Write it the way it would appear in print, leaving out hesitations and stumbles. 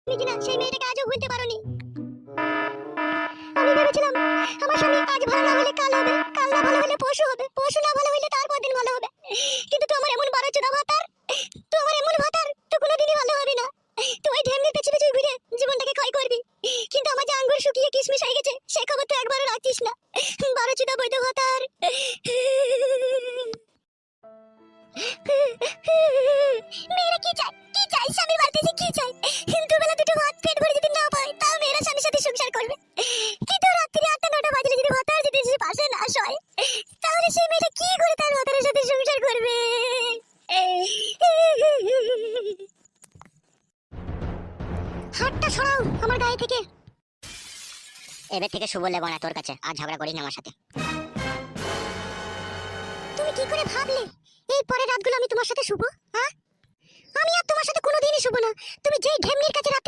তুমি কিনা সেই মেয়েটাকে আজও ভুলতে পারোনি। আমি ভেবেছিলাম আমার স্বামী আজ ভালো না হলে কাল হবে, কাল না ভালো হলে পরশু হবে, পরশু না ভালো হলে তারপর দিন ভালো হবে। কিন্তু তুই আমার এমন বারোচোদা ভাতার, তুই আমার এমন ভাতার, তুই কোনোদিনই ভালো হবে না। তুই ওই ঢেমনির পেছনে পেছনে ঘুরে জীবনটাকে ক্ষয় করবি। কিন্তু আমার যে আঙ্গুর শুকিয়ে কিশমিশ হয়ে গেছে সে খবর তুই একবারও রাখছিস না। বারোচোদা বৈধ ভাতার। মেয়েরা কি চায়, কি চায়, স্বামীর বাড়িতে যে কি চায়? দুবেলা দুটো ভাত পেট ভরে যদি না পায় তাও মেয়েরা স্বামীর সাথে সংসার করবে। কিন্তু রাত্রি 8টা 9টা বাজলে যদি ভাতার যদি সে পাশে না শোয় তাহলে সেই মেয়েটা কি করে তার ভাতারের সাথে সংসার করবে? হাতটা সরাও আমার গায়ে থেকে। এবার থেকে শুভ লেবো না তোর কাছে, আর ঝগড়া করিস না আমার সাথে। তুমি কি করে ভাবলে এই পরের রাতগুলো আমি তোমার সাথে শুভ? হ্যাঁ, আমি আর তোমার সাথে কোনোদিনই শুভ না। তুমি যেই ঢেমনির কাছে রাত্রি